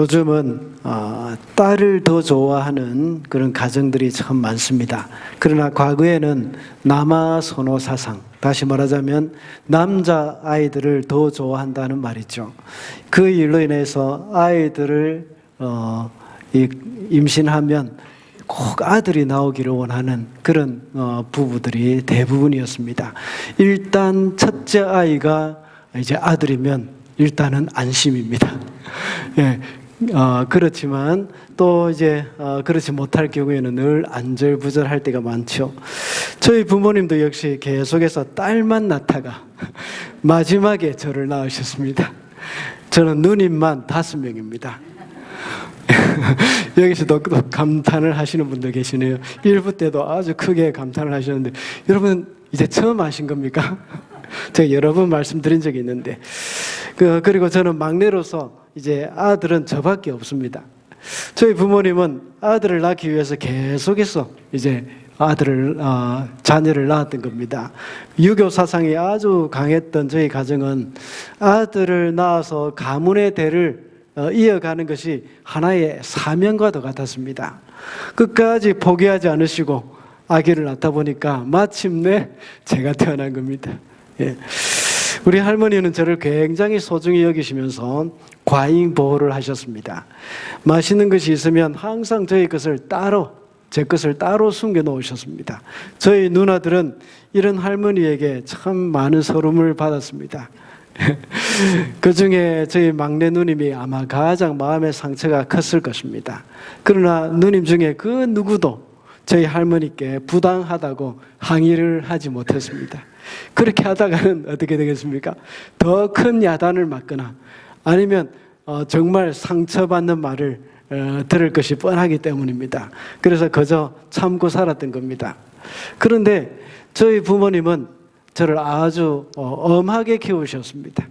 요즘은 딸을 더 좋아하는 그런 가정들이 참 많습니다. 그러나 과거에는 남아 선호 사상, 다시 말하자면 남자 아이들을 더 좋아한다는 말이죠. 그 일로 인해서 아이들을 임신하면 꼭 아들이 나오기를 원하는 그런 부부들이 대부분이었습니다. 일단 첫째 아이가 이제 아들이면 일단은 안심입니다. 예, 그렇지만 또 이제 그렇지 못할 경우에는 늘 안절부절할 때가 많죠. 저희 부모님도 역시 계속해서 딸만 낳다가 마지막에 저를 낳으셨습니다. 저는 누님만 5명입니다. 여기서도 감탄을 하시는 분들 계시네요. 1부 때도 아주 크게 감탄을 하셨는데, 여러분 이제 처음 아신 겁니까? 제가 여러 번 말씀드린 적이 있는데, 그리고 저는 막내로서 이제 아들은 저밖에 없습니다. 저희 부모님은 아들을 낳기 위해서 계속해서 이제 자녀를 낳았던 겁니다. 유교 사상이 아주 강했던 저희 가정은 아들을 낳아서 가문의 대를 이어가는 것이 하나의 사명과도 같았습니다. 끝까지 포기하지 않으시고 아기를 낳다 보니까 마침내 제가 태어난 겁니다. 예. 우리 할머니는 저를 굉장히 소중히 여기시면서 과잉 보호를 하셨습니다. 맛있는 것이 있으면 항상 제 것을 따로 숨겨 놓으셨습니다. 저희 누나들은 이런 할머니에게 참 많은 서름을 받았습니다. 그 중에 저희 막내 누님이 아마 가장 마음의 상처가 컸을 것입니다. 그러나 누님 중에 그 누구도 저희 할머니께 부당하다고 항의를 하지 못했습니다. 그렇게 하다가는 어떻게 되겠습니까? 더 큰 야단을 맞거나 아니면 정말 상처받는 말을 들을 것이 뻔하기 때문입니다. 그래서 그저 참고 살았던 겁니다. 그런데 저희 부모님은 저를 아주 엄하게 키우셨습니다.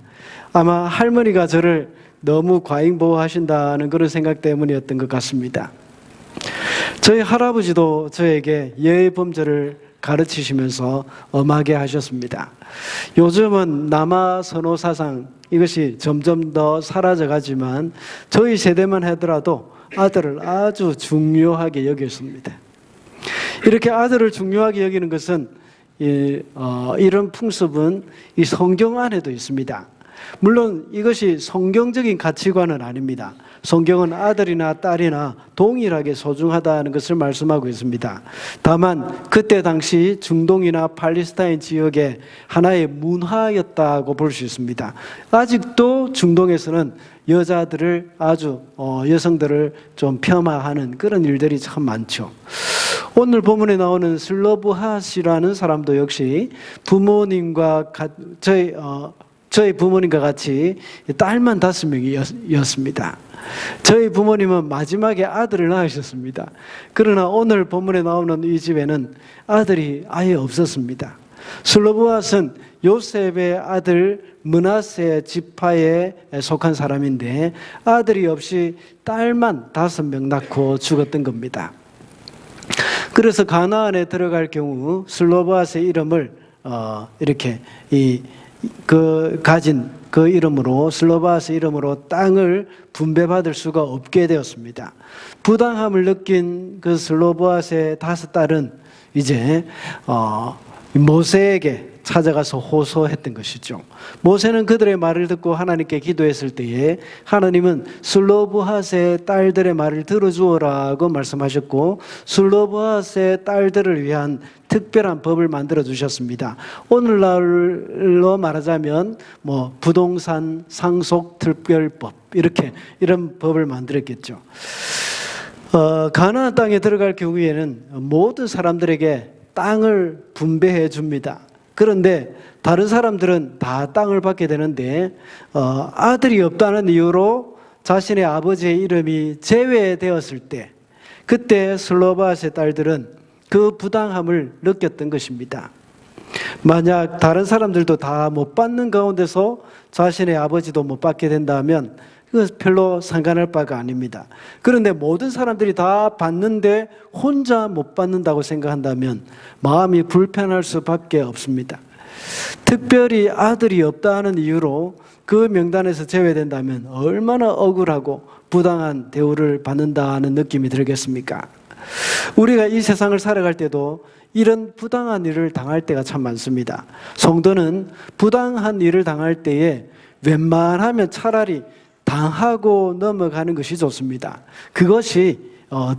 아마 할머니가 저를 너무 과잉 보호하신다는 그런 생각 때문이었던 것 같습니다. 저희 할아버지도 저에게 예의범절을 가르치시면서 엄하게 하셨습니다. 요즘은 남아 선호 사상, 이것이 점점 더 사라져가지만 저희 세대만 하더라도 아들을 아주 중요하게 여겼습니다. 이렇게 아들을 중요하게 여기는 것은 이런 풍습은 이 성경 안에도 있습니다. 물론 이것이 성경적인 가치관은 아닙니다. 성경은 아들이나 딸이나 동일하게 소중하다는 것을 말씀하고 있습니다. 다만 그때 당시 중동이나 팔레스타인 지역의 하나의 문화였다고 볼 수 있습니다. 아직도 중동에서는 여자들을 여성들을 좀 폄하하는 그런 일들이 참 많죠. 오늘 본문에 나오는 슬로브핫이라는 사람도 역시 저희 부모님과 같이 딸만 5명이었습니다. 저희 부모님은 마지막에 아들을 낳으셨습니다. 그러나 오늘 본문에 나오는 이 집에는 아들이 아예 없었습니다. 슬로브핫은 요셉의 아들 므낫세 지파에 속한 사람인데 아들이 없이 딸만 5명 낳고 죽었던 겁니다. 그래서 가나안에 들어갈 경우 슬로브핫의 이름을 이렇게 가진 그 이름으로 슬로브핫의 이름으로 땅을 분배받을 수가 없게 되었습니다. 부당함을 느낀 그 슬로브핫의 5딸은 이제 모세에게 찾아가서 호소했던 것이죠. 모세는 그들의 말을 듣고 하나님께 기도했을 때에 하나님은 슬로브핫의 딸들의 말을 들어주어라고 말씀하셨고 슬로브핫의 딸들을 위한 특별한 법을 만들어 주셨습니다. 오늘날로 말하자면 부동산 상속 특별법 이런 법을 만들었겠죠. 가나안 땅에 들어갈 경우에는 모든 사람들에게 땅을 분배해 줍니다. 그런데 다른 사람들은 다 땅을 받게 되는데 아들이 없다는 이유로 자신의 아버지의 이름이 제외되었을 때 그때 슬로브핫의 딸들은 그 부당함을 느꼈던 것입니다. 만약 다른 사람들도 다 못 받는 가운데서 자신의 아버지도 못 받게 된다면 그것은 별로 상관할 바가 아닙니다. 그런데 모든 사람들이 다 받는데 혼자 못 받는다고 생각한다면 마음이 불편할 수밖에 없습니다. 특별히 아들이 없다는 이유로 그 명단에서 제외된다면 얼마나 억울하고 부당한 대우를 받는다는 느낌이 들겠습니까? 우리가 이 세상을 살아갈 때도 이런 부당한 일을 당할 때가 참 많습니다. 성도는 부당한 일을 당할 때에 웬만하면 차라리 당하고 넘어가는 것이 좋습니다. 그것이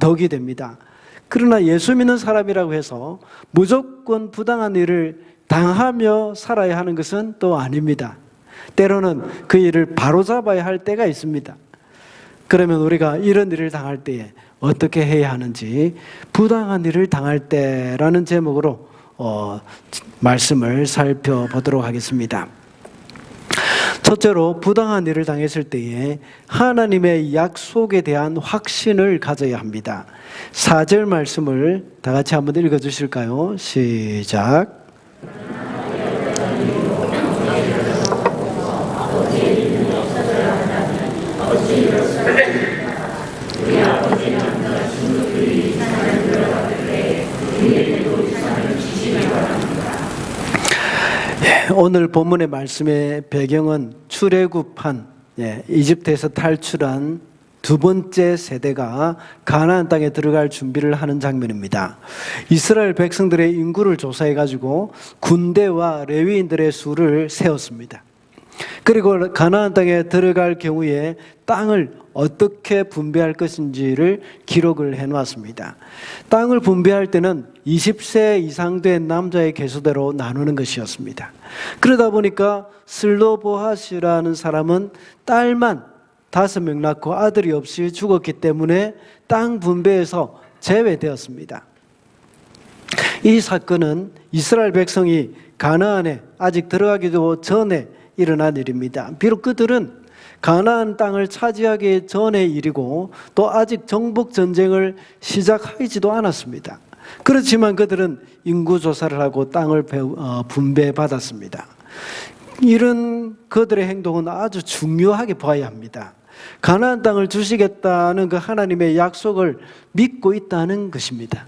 덕이 됩니다. 그러나 예수 믿는 사람이라고 해서 무조건 부당한 일을 당하며 살아야 하는 것은 또 아닙니다. 때로는 그 일을 바로잡아야 할 때가 있습니다. 그러면 우리가 이런 일을 당할 때에 어떻게 해야 하는지, 부당한 일을 당할 때라는 제목으로 말씀을 살펴보도록 하겠습니다. 첫째로, 부당한 일을 당했을 때에 하나님의 약속에 대한 확신을 가져야 합니다. 4절 말씀을 다 같이 한번 읽어주실까요? 시작. 오늘 본문의 말씀의 배경은 출애굽한 이집트에서 탈출한 두 번째 세대가 가나안 땅에 들어갈 준비를 하는 장면입니다. 이스라엘 백성들의 인구를 조사해가지고 군대와 레위인들의 수를 세웠습니다. 그리고 가나안 땅에 들어갈 경우에 땅을 어떻게 분배할 것인지를 기록을 해놓았습니다. 땅을 분배할 때는 20세 이상 된 남자의 계수대로 나누는 것이었습니다. 그러다 보니까 슬로보핫이라는 사람은 딸만 5명 낳고 아들이 없이 죽었기 때문에 땅 분배에서 제외되었습니다. 이 사건은 이스라엘 백성이 가나안에 아직 들어가기도 전에 일어난 일입니다. 비록 그들은 가나안 땅을 차지하기 전의 일이고 또 아직 정복 전쟁을 시작하지도 않았습니다. 그렇지만 그들은 인구조사를 하고 땅을 분배받았습니다. 이런 그들의 행동은 아주 중요하게 봐야 합니다. 가나안 땅을 주시겠다는 그 하나님의 약속을 믿고 있다는 것입니다.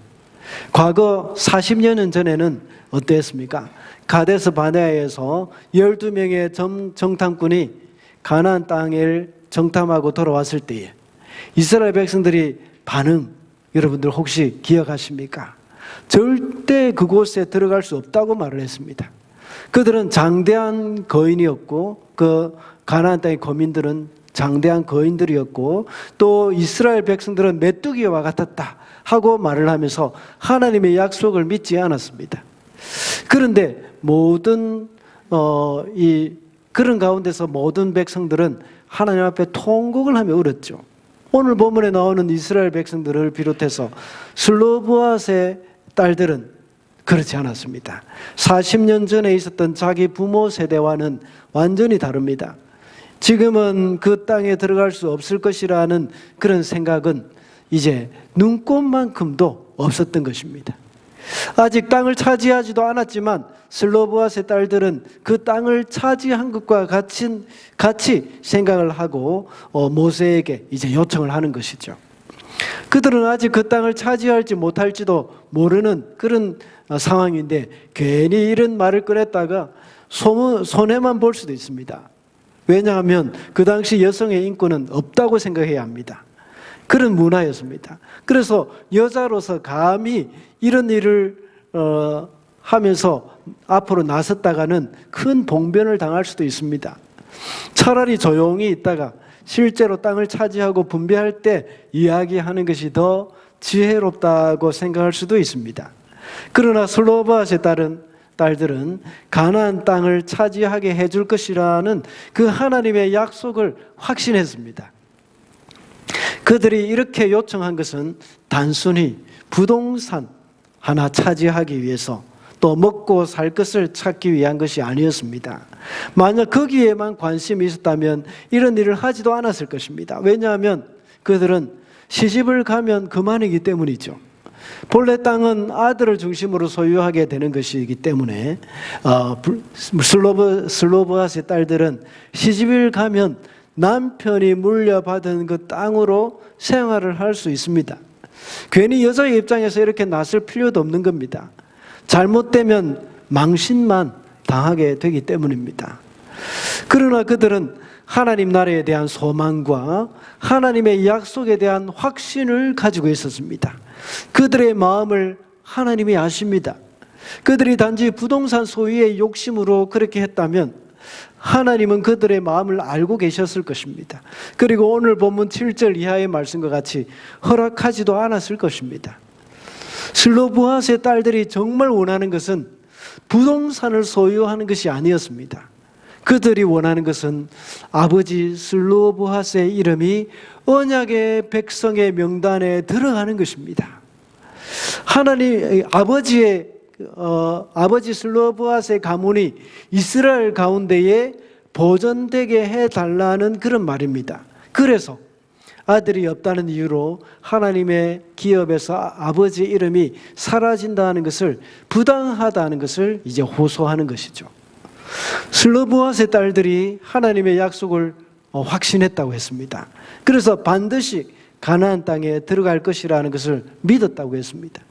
과거 40년 전에는 어땠습니까? 가데스 바네아에서 12명의 정탐꾼이 가나안 땅을 정탐하고 돌아왔을 때에 이스라엘 백성들이 반응, 여러분들 혹시 기억하십니까? 절대 그곳에 들어갈 수 없다고 말을 했습니다. 그들은 장대한 거인이었고 그 가나안 땅의 거민들은 장대한 거인들이었고 또 이스라엘 백성들은 메뚜기와 같았다 하고 말을 하면서 하나님의 약속을 믿지 않았습니다. 그런데 모든 그런 가운데서 모든 백성들은 하나님 앞에 통곡을 하며 울었죠. 오늘 본문에 나오는 이스라엘 백성들을 비롯해서 슬로보핫의 딸들은 그렇지 않았습니다. 40년 전에 있었던 자기 부모 세대와는 완전히 다릅니다. 지금은 그 땅에 들어갈 수 없을 것이라는 그런 생각은 이제 눈꼽만큼도 없었던 것입니다. 아직 땅을 차지하지도 않았지만 슬로보핫의 딸들은 그 땅을 차지한 것과 같이 생각을 하고 모세에게 이제 요청을 하는 것이죠. 그들은 아직 그 땅을 차지할지 못할지도 모르는 그런 상황인데 괜히 이런 말을 꺼냈다가 손해만 볼 수도 있습니다. 왜냐하면 그 당시 여성의 인권은 없다고 생각해야 합니다. 그런 문화였습니다. 그래서 여자로서 감히 이런 일을 하면서 앞으로 나섰다가는 큰 봉변을 당할 수도 있습니다. 차라리 조용히 있다가 실제로 땅을 차지하고 분배할 때 이야기하는 것이 더 지혜롭다고 생각할 수도 있습니다. 그러나 슬로보핫의 딸들은 가나안 땅을 차지하게 해줄 것이라는 그 하나님의 약속을 확신했습니다. 그들이 이렇게 요청한 것은 단순히 부동산 하나 차지하기 위해서 또 먹고 살 것을 찾기 위한 것이 아니었습니다. 만약 거기에만 관심이 있었다면 이런 일을 하지도 않았을 것입니다. 왜냐하면 그들은 시집을 가면 그만이기 때문이죠. 본래 땅은 아들을 중심으로 소유하게 되는 것이기 때문에 슬로보핫의 딸들은 시집을 가면 남편이 물려받은 그 땅으로 생활을 할 수 있습니다. 괜히 여자의 입장에서 이렇게 나설 필요도 없는 겁니다. 잘못되면 망신만 당하게 되기 때문입니다. 그러나 그들은 하나님 나라에 대한 소망과 하나님의 약속에 대한 확신을 가지고 있었습니다. 그들의 마음을 하나님이 아십니다. 그들이 단지 부동산 소유의 욕심으로 그렇게 했다면 하나님은 그들의 마음을 알고 계셨을 것입니다. 그리고 오늘 본문 7절 이하의 말씀과 같이 허락하지도 않았을 것입니다. 슬로보앗의 딸들이 정말 원하는 것은 부동산을 소유하는 것이 아니었습니다. 그들이 원하는 것은 아버지 슬로보앗의 이름이 언약의 백성의 명단에 들어가는 것입니다. 하나님 아버지 슬로보앗의 가문이 이스라엘 가운데에 보존되게 해달라는 그런 말입니다. 그래서 아들이 없다는 이유로 하나님의 기업에서 아버지 이름이 사라진다는 것을, 부당하다는 것을 이제 호소하는 것이죠. 슬로보앗의 딸들이 하나님의 약속을 확신했다고 했습니다. 그래서 반드시 가나안 땅에 들어갈 것이라는 것을 믿었다고 했습니다.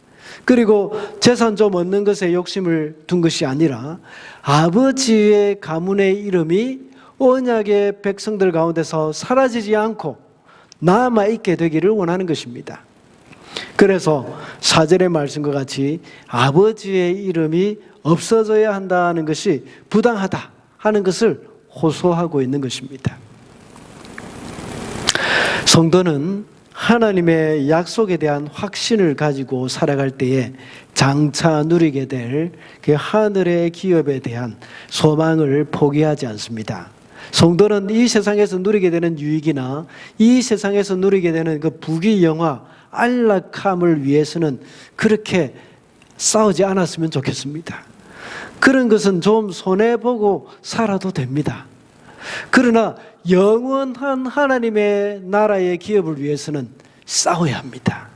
그리고 재산 좀 얻는 것에 욕심을 둔 것이 아니라 아버지의 가문의 이름이 언약의 백성들 가운데서 사라지지 않고 남아있게 되기를 원하는 것입니다. 그래서 4절의 말씀과 같이 아버지의 이름이 없어져야 한다는 것이 부당하다 하는 것을 호소하고 있는 것입니다. 성도는 하나님의 약속에 대한 확신을 가지고 살아갈 때에 장차 누리게 될 그 하늘의 기업에 대한 소망을 포기하지 않습니다. 성도는 이 세상에서 누리게 되는 유익이나 이 세상에서 누리게 되는 그 부귀영화, 안락함을 위해서는 그렇게 싸우지 않았으면 좋겠습니다. 그런 것은 좀 손해보고 살아도 됩니다. 그러나 영원한 하나님의 나라의 기업을 위해서는 싸워야 합니다.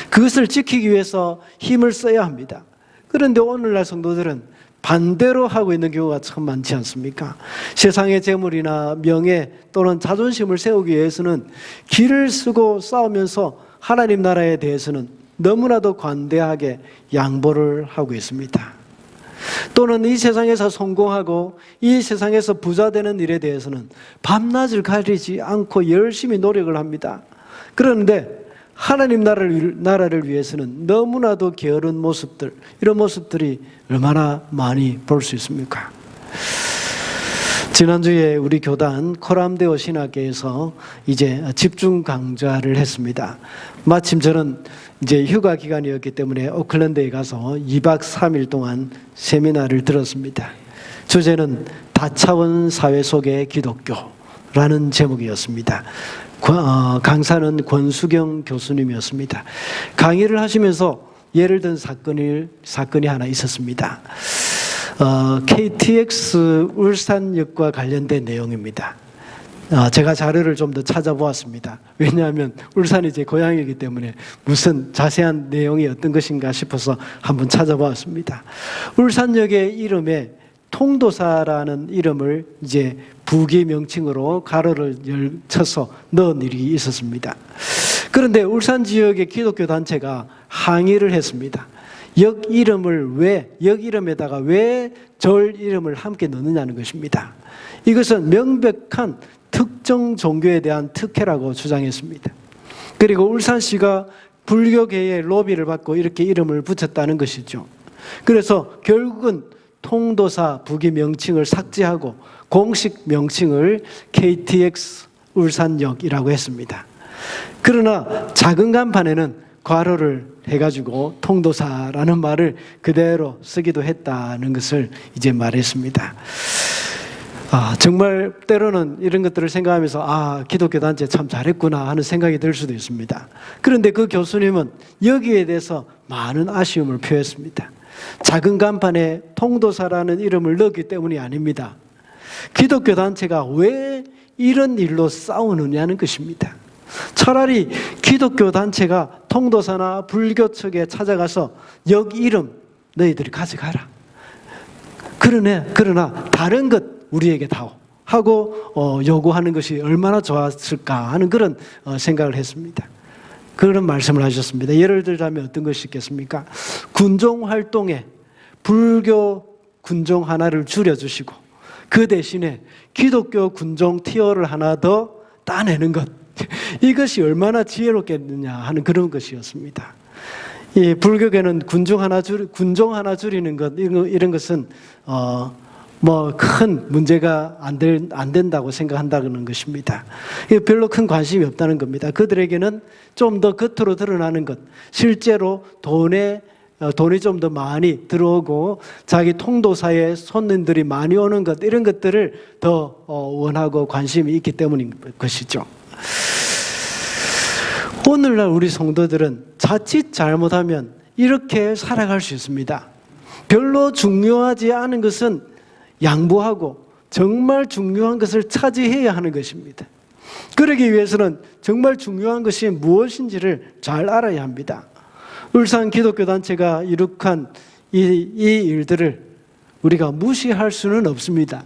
그것을 지키기 위해서 힘을 써야 합니다. 그런데 오늘날 성도들은 반대로 하고 있는 경우가 참 많지 않습니까? 세상의 재물이나 명예 또는 자존심을 세우기 위해서는 길을 쓰고 싸우면서 하나님 나라에 대해서는 너무나도 관대하게 양보를 하고 있습니다. 또는 이 세상에서 성공하고 이 세상에서 부자 되는 일에 대해서는 밤낮을 가리지 않고 열심히 노력을 합니다. 그런데 하나님 나라를 위해서는 너무나도 게으른 모습들, 이런 모습들이 얼마나 많이 볼 수 있습니까? 지난주에 우리 교단 코람데오 신학교에서 이제 집중 강좌를 했습니다. 마침 저는 이제 휴가 기간이었기 때문에 오클랜드에 가서 2박 3일 동안 세미나를 들었습니다. 주제는 다차원 사회 속의 기독교라는 제목이었습니다. 강사는 권수경 교수님이었습니다. 강의를 하시면서 예를 든 사건이 하나 있었습니다. KTX 울산역과 관련된 내용입니다. 제가 자료를 좀 더 찾아보았습니다. 왜냐하면 울산이 제 고향이기 때문에 무슨 자세한 내용이 어떤 것인가 싶어서 한번 찾아보았습니다. 울산역의 이름에 통도사라는 이름을 이제 부기 명칭으로 가로를 쳐서 넣은 일이 있었습니다. 그런데 울산 지역의 기독교 단체가 항의를 했습니다. 역 이름에다가 왜 절 이름을 함께 넣느냐는 것입니다. 이것은 명백한 특정 종교에 대한 특혜라고 주장했습니다. 그리고 울산시가 불교계의 로비를 받고 이렇게 이름을 붙였다는 것이죠. 그래서 결국은 통도사 부기 명칭을 삭제하고 공식 명칭을 KTX 울산역이라고 했습니다. 그러나 작은 간판에는 괄호를 해가지고 통도사라는 말을 그대로 쓰기도 했다는 것을 이제 말했습니다. 정말 때로는 이런 것들을 생각하면서 기독교 단체 참 잘했구나 하는 생각이 들 수도 있습니다. 그런데 그 교수님은 여기에 대해서 많은 아쉬움을 표했습니다. 작은 간판에 통도사라는 이름을 넣었기 때문이 아닙니다. 기독교 단체가 왜 이런 일로 싸우느냐는 것입니다. 차라리 기독교 단체가 통도사나 불교 측에 찾아가서 역 이름 너희들이 가져가라. 그러나 다른 것 우리에게 다오 하고 요구하는 것이 얼마나 좋았을까 하는 그런 생각을 했습니다. 그런 말씀을 하셨습니다. 예를 들자면 어떤 것이 있겠습니까? 군종 활동에 불교 군종 하나를 줄여주시고 그 대신에 기독교 군종 티어를 하나 더 따내는 것, 이것이 얼마나 지혜롭겠느냐 하는 그런 것이었습니다. 이 불교계는 군종 하나 줄이는 것, 이런 것은 뭐 큰 문제가 안 된다고 생각한다는 것입니다. 별로 큰 관심이 없다는 겁니다. 그들에게는 좀 더 겉으로 드러나는 것, 실제로 돈이 좀 더 많이 들어오고 자기 통도사에 손님들이 많이 오는 것, 이런 것들을 더 원하고 관심이 있기 때문인 것이죠. 오늘날 우리 성도들은 자칫 잘못하면 이렇게 살아갈 수 있습니다. 별로 중요하지 않은 것은 양보하고 정말 중요한 것을 차지해야 하는 것입니다. 그러기 위해서는 정말 중요한 것이 무엇인지를 잘 알아야 합니다. 울산 기독교 단체가 이룩한 이 일들을 우리가 무시할 수는 없습니다.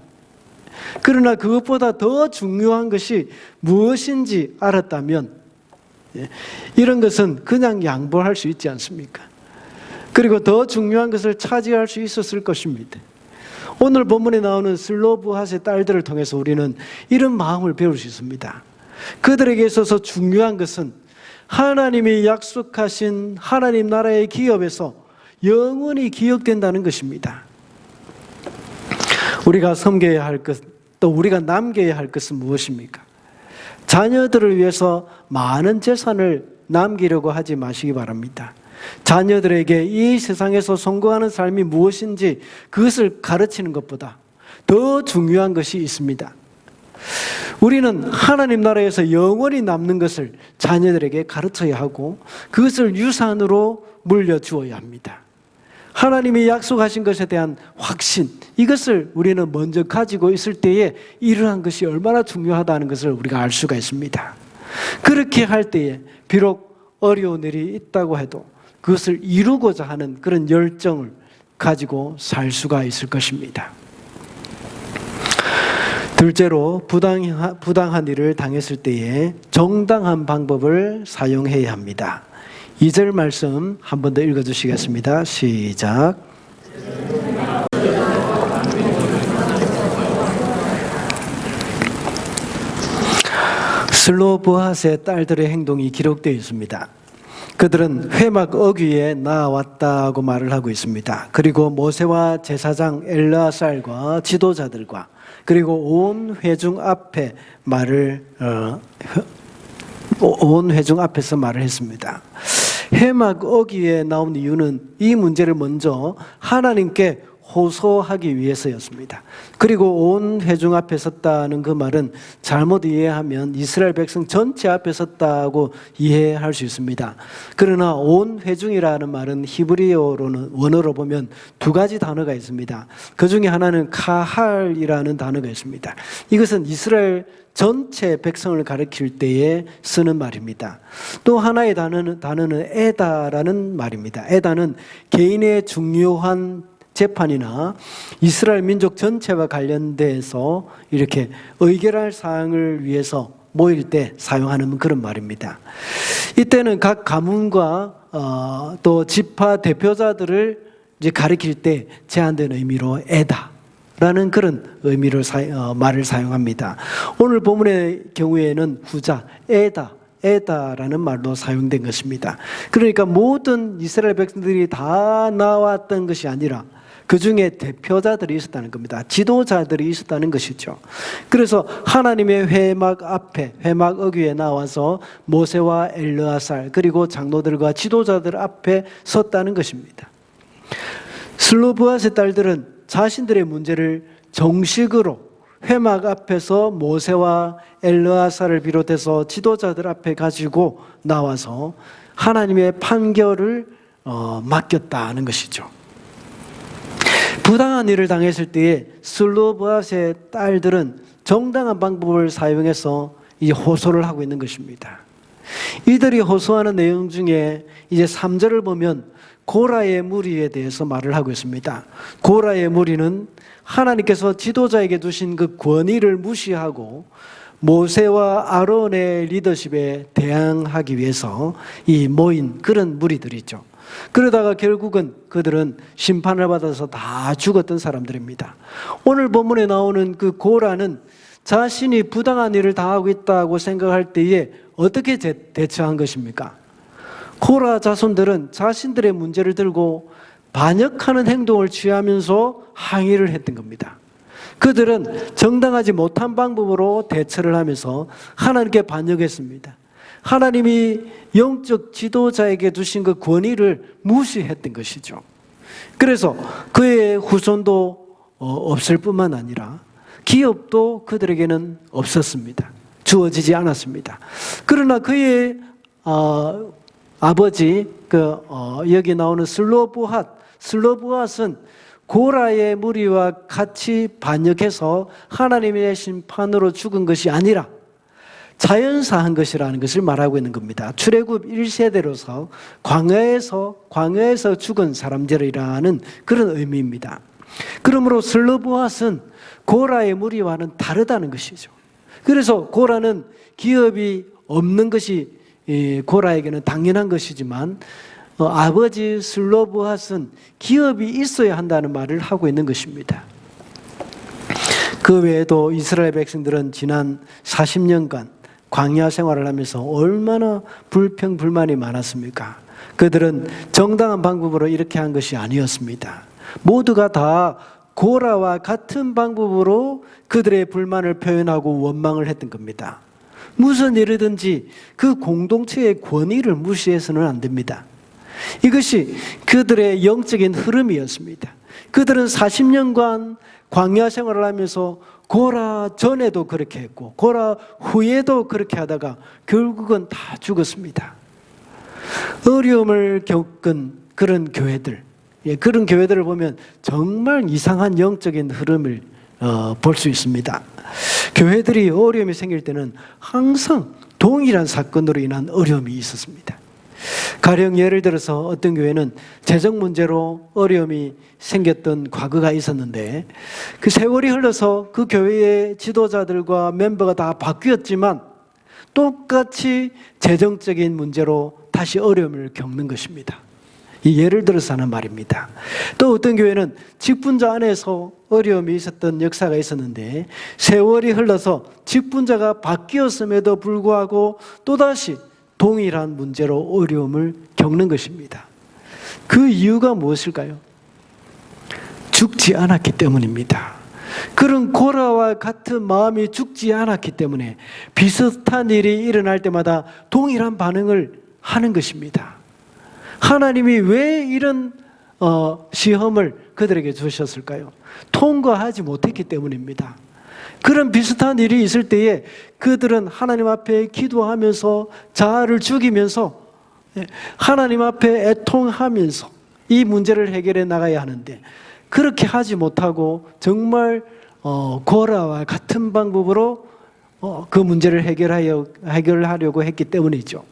그러나 그것보다 더 중요한 것이 무엇인지 알았다면 이런 것은 그냥 양보할 수 있지 않습니까? 그리고 더 중요한 것을 차지할 수 있었을 것입니다. 오늘 본문에 나오는 슬로브핫의 딸들을 통해서 우리는 이런 마음을 배울 수 있습니다. 그들에게 있어서 중요한 것은 하나님이 약속하신 하나님 나라의 기업에서 영원히 기억된다는 것입니다. 우리가 섬겨야 할 것, 또 우리가 남겨야 할 것은 무엇입니까? 자녀들을 위해서 많은 재산을 남기려고 하지 마시기 바랍니다. 자녀들에게 이 세상에서 성공하는 삶이 무엇인지 그것을 가르치는 것보다 더 중요한 것이 있습니다. 우리는 하나님 나라에서 영원히 남는 것을 자녀들에게 가르쳐야 하고 그것을 유산으로 물려주어야 합니다. 하나님이 약속하신 것에 대한 확신, 이것을 우리는 먼저 가지고 있을 때에 이러한 것이 얼마나 중요하다는 것을 우리가 알 수가 있습니다. 그렇게 할 때에 비록 어려운 일이 있다고 해도 그것을 이루고자 하는 그런 열정을 가지고 살 수가 있을 것입니다. 둘째로 부당한 일을 당했을 때에 정당한 방법을 사용해야 합니다. 2절 말씀 한 번 더 읽어주시겠습니다. 시작. 슬로브핫의 딸들의 행동이 기록되어 있습니다. 그들은 회막 어귀에 나왔다고 말을 하고 있습니다. 그리고 모세와 제사장 엘르아살과 지도자들과 그리고 온 회중 앞에서 말을 했습니다. 회막 어귀에 나온 이유는 이 문제를 먼저 하나님께 호소하기 위해서였습니다. 그리고 온 회중 앞에 섰다는 그 말은 잘못 이해하면 이스라엘 백성 전체 앞에 섰다고 이해할 수 있습니다. 그러나 온 회중이라는 말은 히브리어로는 원어로 보면 두 가지 단어가 있습니다. 그 중에 하나는 카할이라는 단어가 있습니다. 이것은 이스라엘 전체 백성을 가리킬 때에 쓰는 말입니다. 또 하나의 단어는 에다라는 말입니다. 에다는 개인의 중요한 재판이나 이스라엘 민족 전체와 관련돼서 이렇게 의결할 사항을 위해서 모일 때 사용하는 그런 말입니다. 이때는 각 가문과 또 지파 대표자들을 이제 가리킬 때 제한된 의미로 에다라는 그런 의미를 말을 사용합니다. 오늘 본문의 경우에는 후자 에다라는 말로 사용된 것입니다. 그러니까 모든 이스라엘 백성들이 다 나왔던 것이 아니라 그 중에 대표자들이 있었다는 겁니다. 지도자들이 있었다는 것이죠. 그래서 하나님의 회막 어귀에 나와서 모세와 엘르아살 그리고 장로들과 지도자들 앞에 섰다는 것입니다. 슬로브핫의 딸들은 자신들의 문제를 정식으로 회막 앞에서 모세와 엘르아살을 비롯해서 지도자들 앞에 가지고 나와서 하나님의 판결을 맡겼다는 것이죠. 부당한 일을 당했을 때에 슬로브핫의 딸들은 정당한 방법을 사용해서 이제 호소를 하고 있는 것입니다. 이들이 호소하는 내용 중에 이제 3절을 보면 고라의 무리에 대해서 말을 하고 있습니다. 고라의 무리는 하나님께서 지도자에게 두신 그 권위를 무시하고 모세와 아론의 리더십에 대항하기 위해서 이 모인 그런 무리들이죠. 그러다가 결국은 그들은 심판을 받아서 다 죽었던 사람들입니다. 오늘 본문에 나오는 그 고라는 자신이 부당한 일을 당하고 있다고 생각할 때에 어떻게 대처한 것입니까? 고라 자손들은 자신들의 문제를 들고 반역하는 행동을 취하면서 항의를 했던 겁니다. 그들은 정당하지 못한 방법으로 대처를 하면서 하나님께 반역했습니다. 하나님이 영적 지도자에게 주신 그 권위를 무시했던 것이죠. 그래서 그의 후손도 없을 뿐만 아니라 기업도 그들에게는 없었습니다. 주어지지 않았습니다. 그러나 그의 아버지 여기 나오는 슬로브핫은 고라의 무리와 같이 반역해서 하나님의 심판으로 죽은 것이 아니라 자연사한 것이라는 것을 말하고 있는 겁니다. 출애굽 1세대로서 광야에서 죽은 사람들이라는 그런 의미입니다. 그러므로 슬로브핫은 고라의 무리와는 다르다는 것이죠. 그래서 고라는 기업이 없는 것이 고라에게는 당연한 것이지만 아버지 슬로브핫은 기업이 있어야 한다는 말을 하고 있는 것입니다. 그 외에도 이스라엘 백성들은 지난 40년간 광야 생활을 하면서 얼마나 불평불만이 많았습니까? 그들은 정당한 방법으로 이렇게 한 것이 아니었습니다. 모두가 다 고라와 같은 방법으로 그들의 불만을 표현하고 원망을 했던 겁니다. 무슨 일이든지 그 공동체의 권위를 무시해서는 안 됩니다. 이것이 그들의 영적인 흐름이었습니다. 그들은 40년간 광야 생활을 하면서 고라 전에도 그렇게 했고 고라 후에도 그렇게 하다가 결국은 다 죽었습니다. 어려움을 겪은 그런 교회들, 그런 교회들을 보면 정말 이상한 영적인 흐름을 볼 수 있습니다. 교회들이 어려움이 생길 때는 항상 동일한 사건으로 인한 어려움이 있었습니다. 가령 예를 들어서 어떤 교회는 재정 문제로 어려움이 생겼던 과거가 있었는데 그 세월이 흘러서 그 교회의 지도자들과 멤버가 다 바뀌었지만 똑같이 재정적인 문제로 다시 어려움을 겪는 것입니다. 이 예를 들어서 하는 말입니다. 또 어떤 교회는 직분자 안에서 어려움이 있었던 역사가 있었는데 세월이 흘러서 직분자가 바뀌었음에도 불구하고 또다시 동일한 문제로 어려움을 겪는 것입니다. 그 이유가 무엇일까요? 죽지 않았기 때문입니다. 그런 고라와 같은 마음이 죽지 않았기 때문에 비슷한 일이 일어날 때마다 동일한 반응을 하는 것입니다. 하나님이 왜 이런 시험을 그들에게 주셨을까요? 통과하지 못했기 때문입니다. 그런 비슷한 일이 있을 때에 그들은 하나님 앞에 기도하면서 자아를 죽이면서 하나님 앞에 애통하면서 이 문제를 해결해 나가야 하는데 그렇게 하지 못하고 정말 고라와 같은 방법으로 그 문제를 해결하려고 했기 때문이죠.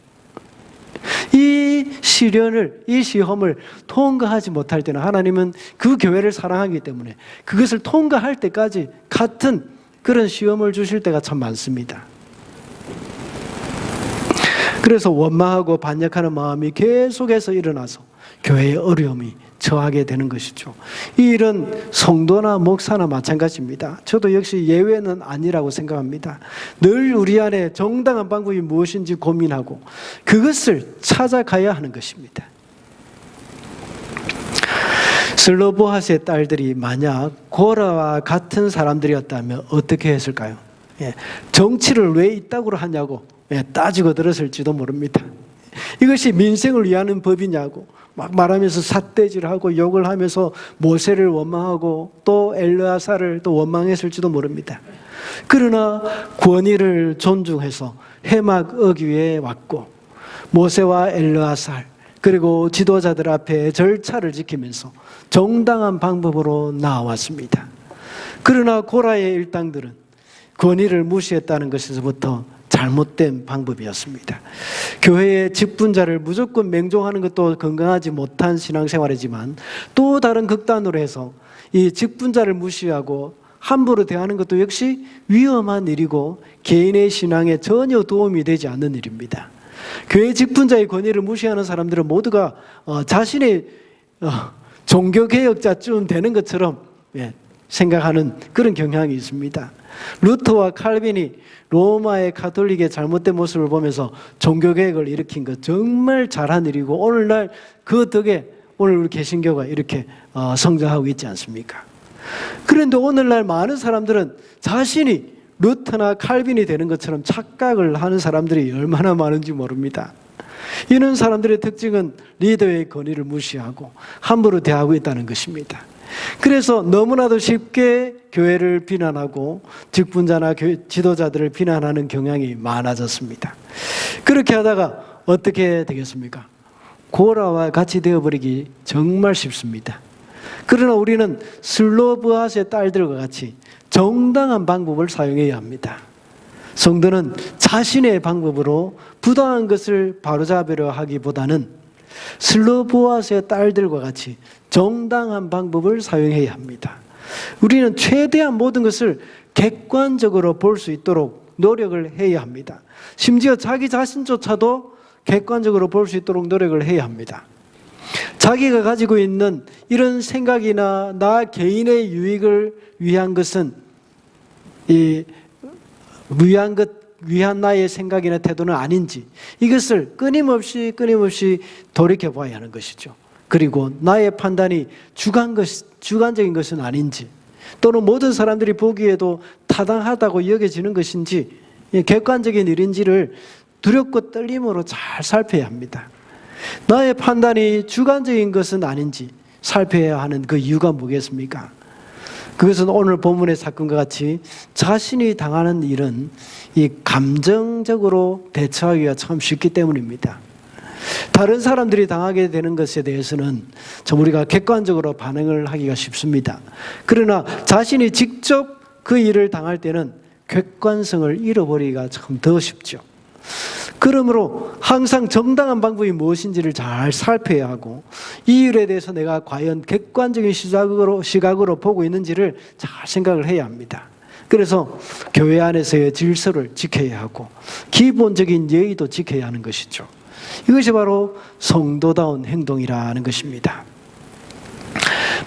이 시험을 통과하지 못할 때는 하나님은 그 교회를 사랑하기 때문에 그것을 통과할 때까지 같은 그런 시험을 주실 때가 참 많습니다. 그래서 원망하고 반역하는 마음이 계속해서 일어나서 교회의 어려움이 처하게 되는 것이죠. 이 일은 성도나 목사나 마찬가지입니다. 저도 역시 예외는 아니라고 생각합니다. 늘 우리 안에 정당한 방법이 무엇인지 고민하고 그것을 찾아가야 하는 것입니다. 슬로보핫의 딸들이 만약 고라와 같은 사람들이었다면 어떻게 했을까요? 정치를 왜 이따구로 하냐고 따지고 들었을지도 모릅니다. 이것이 민생을 위하는 법이냐고 막 말하면서 삿대질하고 욕을 하면서 모세를 원망하고 또 엘르아사를 또 원망했을지도 모릅니다. 그러나 권위를 존중해서 해막 어귀에 왔고 모세와 엘르아살 그리고 지도자들 앞에 절차를 지키면서 정당한 방법으로 나왔습니다. 그러나 고라의 일당들은 권위를 무시했다는 것에서부터 잘못된 방법이었습니다. 교회의 직분자를 무조건 맹종하는 것도 건강하지 못한 신앙생활이지만 또 다른 극단으로 해서 이 직분자를 무시하고 함부로 대하는 것도 역시 위험한 일이고 개인의 신앙에 전혀 도움이 되지 않는 일입니다. 교회 직분자의 권위를 무시하는 사람들은 모두가 자신의 종교개혁자쯤 되는 것처럼 생각하는 그런 경향이 있습니다. 루터와 칼빈이 로마의 가톨릭의 잘못된 모습을 보면서 종교개혁을 일으킨 것 정말 잘한 일이고, 오늘날 그 덕에 오늘 우리 개신교가 이렇게 성장하고 있지 않습니까? 그런데 오늘날 많은 사람들은 자신이 루터나 칼빈이 되는 것처럼 착각을 하는 사람들이 얼마나 많은지 모릅니다. 이런 사람들의 특징은 리더의 권위를 무시하고 함부로 대하고 있다는 것입니다. 그래서 너무나도 쉽게 교회를 비난하고 직분자나 지도자들을 비난하는 경향이 많아졌습니다. 그렇게 하다가 어떻게 되겠습니까? 고라와 같이 되어버리기 정말 쉽습니다. 그러나 우리는 슬로브핫의 딸들과 같이 정당한 방법을 사용해야 합니다. 성도는 자신의 방법으로 부당한 것을 바로잡으려 하기보다는 슬로브핫의 딸들과 같이 정당한 방법을 사용해야 합니다. 우리는 최대한 모든 것을 객관적으로 볼 수 있도록 노력을 해야 합니다. 심지어 자기 자신조차도 객관적으로 볼 수 있도록 노력을 해야 합니다. 자기가 가지고 있는 이런 생각이나 나 개인의 유익을 위한 것은 위한 나의 생각이나 태도는 아닌지, 이것을 끊임없이 돌이켜봐야 하는 것이죠. 그리고 나의 판단이 주관적인 것은 아닌지, 또는 모든 사람들이 보기에도 타당하다고 여겨지는 것인지, 객관적인 일인지를 두렵고 떨림으로 잘 살펴야 합니다. 나의 판단이 주관적인 것은 아닌지 살펴야 하는 그 이유가 뭐겠습니까? 그것은 오늘 본문의 사건과 같이 자신이 당하는 일은 이 감정적으로 대처하기가 참 쉽기 때문입니다. 다른 사람들이 당하게 되는 것에 대해서는 좀 우리가 객관적으로 반응을 하기가 쉽습니다. 그러나 자신이 직접 그 일을 당할 때는 객관성을 잃어버리기가 참 더 쉽죠. 그러므로 항상 정당한 방법이 무엇인지를 잘 살펴야 하고, 이 일에 대해서 내가 과연 객관적인 시각으로 보고 있는지를 잘 생각을 해야 합니다. 그래서 교회 안에서의 질서를 지켜야 하고 기본적인 예의도 지켜야 하는 것이죠. 이것이 바로 성도다운 행동이라는 것입니다.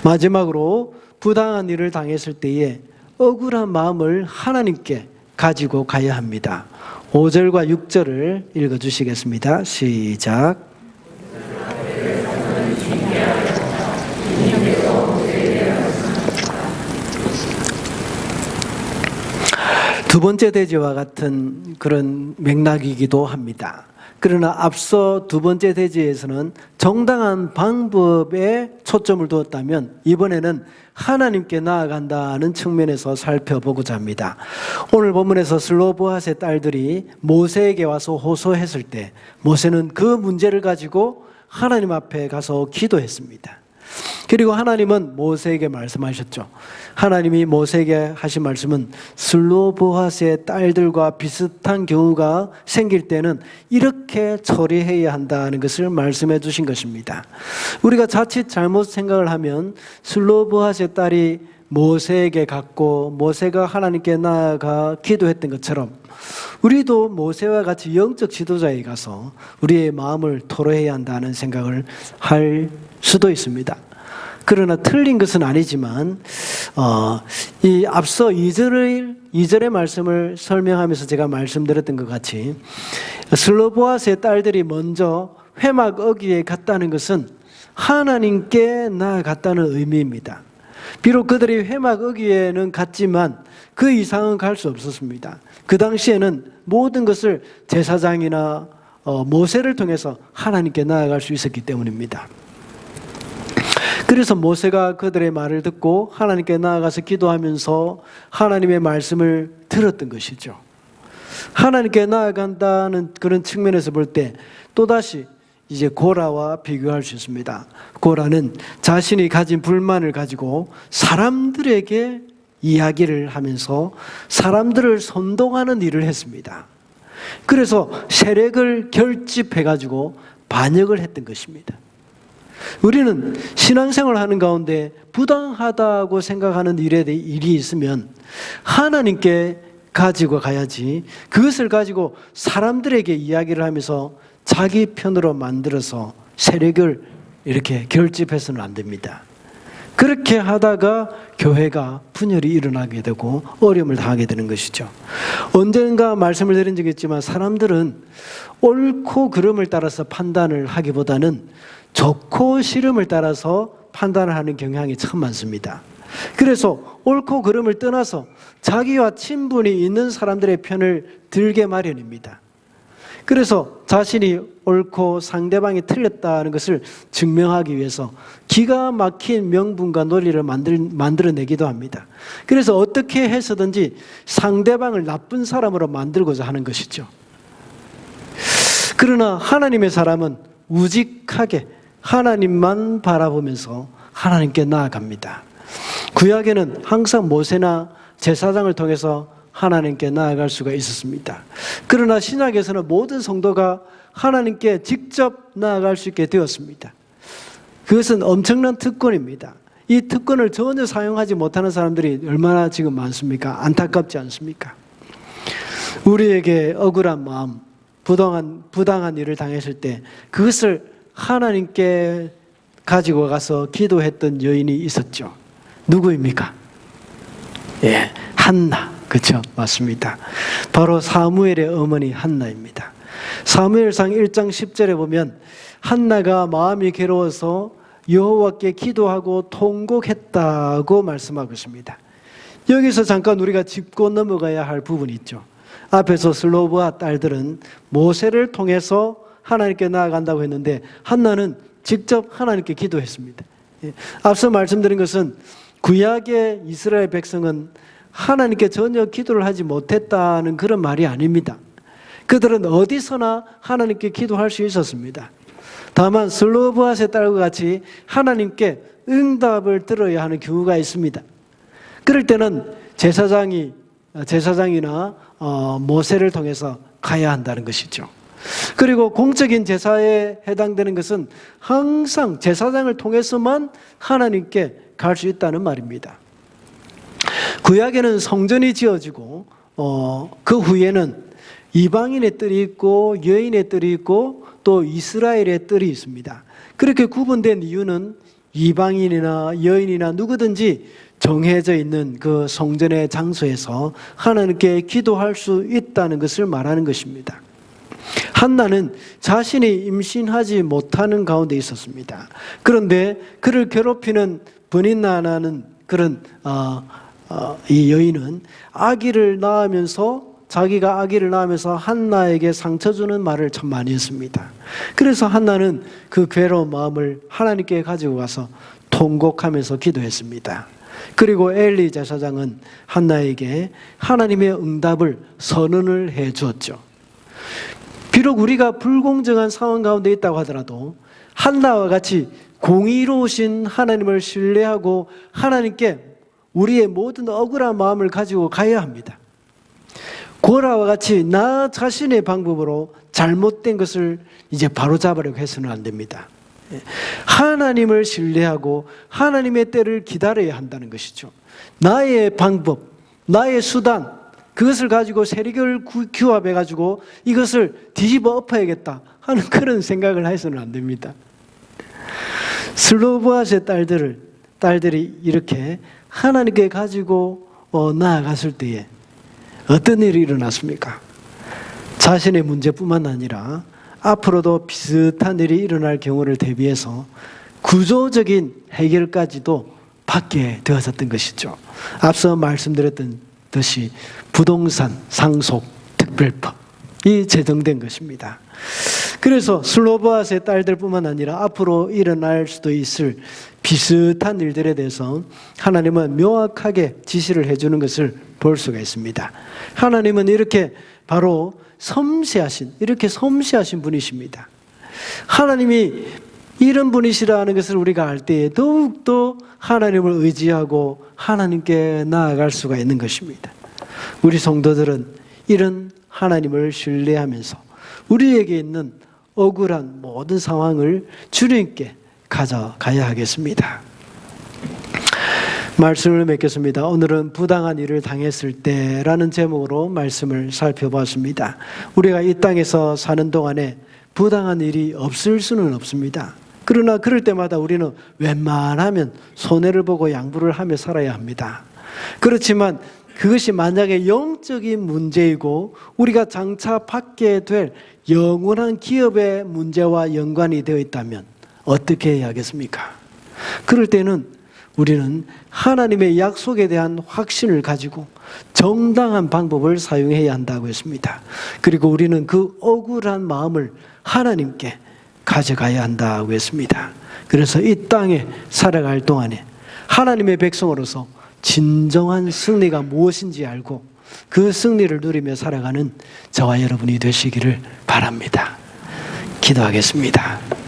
마지막으로 부당한 일을 당했을 때에 억울한 마음을 하나님께 가지고 가야 합니다. 5절과 6절을 읽어주시겠습니다. 시작. 두 번째 대제와 같은 그런 맥락이기도 합니다. 그러나 앞서 두 번째 대제에서는 정당한 방법에 초점을 두었다면, 이번에는 하나님께 나아간다는 측면에서 살펴보고자 합니다. 오늘 본문에서 슬로브핫의 딸들이 모세에게 와서 호소했을 때 모세는 그 문제를 가지고 하나님 앞에 가서 기도했습니다. 그리고 하나님은 모세에게 말씀하셨죠. 하나님이 모세에게 하신 말씀은 슬로브핫의 딸들과 비슷한 경우가 생길 때는 이렇게 처리해야 한다는 것을 말씀해 주신 것입니다. 우리가 자칫 잘못 생각을 하면 슬로브핫의 딸이 모세에게 갔고 모세가 하나님께 나아가 기도했던 것처럼 우리도 모세와 같이 영적 지도자에 가서 우리의 마음을 토로해야 한다는 생각을 할 수도 있습니다. 그러나 틀린 것은 아니지만 이 앞서 2절의 말씀을 설명하면서 제가 말씀드렸던 것 같이 슬로브핫의 딸들이 먼저 회막 어귀에 갔다는 것은 하나님께 나아갔다는 의미입니다. 비록 그들이 회막 어귀에는 갔지만 그 이상은 갈 수 없었습니다. 그 당시에는 모든 것을 제사장이나 모세를 통해서 하나님께 나아갈 수 있었기 때문입니다. 그래서 모세가 그들의 말을 듣고 하나님께 나아가서 기도하면서 하나님의 말씀을 들었던 것이죠. 하나님께 나아간다는 그런 측면에서 볼 때 또다시 이제 고라와 비교할 수 있습니다. 고라는 자신이 가진 불만을 가지고 사람들에게 이야기를 하면서 사람들을 선동하는 일을 했습니다. 그래서 세력을 결집해가지고 반역을 했던 것입니다. 우리는 신앙생활을 하는 가운데 부당하다고 생각하는 일이 있으면 하나님께 가지고 가야지, 그것을 가지고 사람들에게 이야기를 하면서 자기 편으로 만들어서 세력을 이렇게 결집해서는 안 됩니다. 그렇게 하다가 교회가 분열이 일어나게 되고 어려움을 당하게 되는 것이죠. 언젠가 말씀을 드린 적이 있지만 사람들은 옳고 그름을 따라서 판단을 하기보다는 좋고 싫음을 따라서 판단을 하는 경향이 참 많습니다. 그래서 옳고 그름을 떠나서 자기와 친분이 있는 사람들의 편을 들게 마련입니다. 그래서 자신이 옳고 상대방이 틀렸다는 것을 증명하기 위해서 기가 막힌 명분과 논리를 만들어내기도 합니다. 그래서 어떻게 해서든지 상대방을 나쁜 사람으로 만들고자 하는 것이죠. 그러나 하나님의 사람은 우직하게 하나님만 바라보면서 하나님께 나아갑니다. 구약에는 항상 모세나 제사장을 통해서 하나님께 나아갈 수가 있었습니다. 그러나 신약에서는 모든 성도가 하나님께 직접 나아갈 수 있게 되었습니다. 그것은 엄청난 특권입니다. 이 특권을 전혀 사용하지 못하는 사람들이 얼마나 지금 많습니까? 안타깝지 않습니까? 우리에게 억울한 마음, 부당한 일을 당했을 때 그것을 하나님께 가지고 가서 기도했던 여인이 있었죠. 누구입니까? 예, 한나. 그렇죠? 맞습니다. 바로 사무엘의 어머니 한나입니다. 사무엘상 1장 10절에 보면 한나가 마음이 괴로워서 여호와께 기도하고 통곡했다고 말씀하고 있습니다. 여기서 잠깐 우리가 짚고 넘어가야 할 부분이 있죠. 앞에서 슬로브와 딸들은 모세를 통해서 하나님께 나아간다고 했는데 한나는 직접 하나님께 기도했습니다. 앞서 말씀드린 것은 구약의 이스라엘 백성은 하나님께 전혀 기도를 하지 못했다는 그런 말이 아닙니다. 그들은 어디서나 하나님께 기도할 수 있었습니다. 다만 슬로브앗의 딸과 같이 하나님께 응답을 들어야 하는 경우가 있습니다. 그럴 때는 제사장이나 모세를 통해서 가야 한다는 것이죠. 그리고 공적인 제사에 해당되는 것은 항상 제사장을 통해서만 하나님께 갈 수 있다는 말입니다. 구약에는 성전이 지어지고 그 후에는 이방인의 뜰이 있고 여인의 뜰이 있고 또 이스라엘의 뜰이 있습니다. 그렇게 구분된 이유는 이방인이나 여인이나 누구든지 정해져 있는 그 성전의 장소에서 하나님께 기도할 수 있다는 것을 말하는 것입니다. 한나는 자신이 임신하지 못하는 가운데 있었습니다. 그런데 그를 괴롭히는 버니나라는 그런 이 여인은 자기가 아기를 낳으면서 한나에게 상처 주는 말을 참 많이 했습니다. 그래서 한나는 그 괴로운 마음을 하나님께 가지고 가서 통곡하면서 기도했습니다. 그리고 엘리 제사장은 한나에게 하나님의 응답을 선언을 해 주었죠. 비록 우리가 불공정한 상황 가운데 있다고 하더라도 한나와 같이 공의로우신 하나님을 신뢰하고 하나님께 우리의 모든 억울한 마음을 가지고 가야 합니다. 고라와 같이 나 자신의 방법으로 잘못된 것을 이제 바로잡으려고 해서는 안 됩니다. 하나님을 신뢰하고 하나님의 때를 기다려야 한다는 것이죠. 나의 방법, 나의 수단, 그것을 가지고 세력을 규합해가지고 이것을 뒤집어 엎어야겠다 하는 그런 생각을 해서는 안 됩니다. 슬로브앗의 딸들이 이렇게 하나님께 가지고 나아갔을 때에 어떤 일이 일어났습니까? 자신의 문제뿐만 아니라 앞으로도 비슷한 일이 일어날 경우를 대비해서 구조적인 해결까지도 받게 되어졌던 것이죠. 앞서 말씀드렸던 듯이 부동산 상속 특별법이 제정된 것입니다. 그래서 슬로브앗의 딸들뿐만 아니라 앞으로 일어날 수도 있을 비슷한 일들에 대해서 하나님은 명확하게 지시를 해주는 것을 볼 수가 있습니다. 하나님은 이렇게 바로 섬세하신 분이십니다. 하나님이 이런 분이시라는 것을 우리가 알 때에 더욱더 하나님을 의지하고 하나님께 나아갈 수가 있는 것입니다. 우리 성도들은 이런 하나님을 신뢰하면서 우리에게 있는 억울한 모든 상황을 주님께 가져가야 하겠습니다. 말씀을 맺겠습니다. 오늘은 부당한 일을 당했을 때라는 제목으로 말씀을 살펴봤습니다. 우리가 이 땅에서 사는 동안에 부당한 일이 없을 수는 없습니다. 그러나 그럴 때마다 우리는 웬만하면 손해를 보고 양보를 하며 살아야 합니다. 그렇지만 그것이 만약에 영적인 문제이고 우리가 장차 받게 될 영원한 기업의 문제와 연관이 되어 있다면 어떻게 해야 하겠습니까? 그럴 때는 우리는 하나님의 약속에 대한 확신을 가지고 정당한 방법을 사용해야 한다고 했습니다. 그리고 우리는 그 억울한 마음을 하나님께 가져가야 한다고 했습니다. 그래서 이 땅에 살아갈 동안에 하나님의 백성으로서 진정한 승리가 무엇인지 알고 그 승리를 누리며 살아가는 저와 여러분이 되시기를 바랍니다. 기도하겠습니다.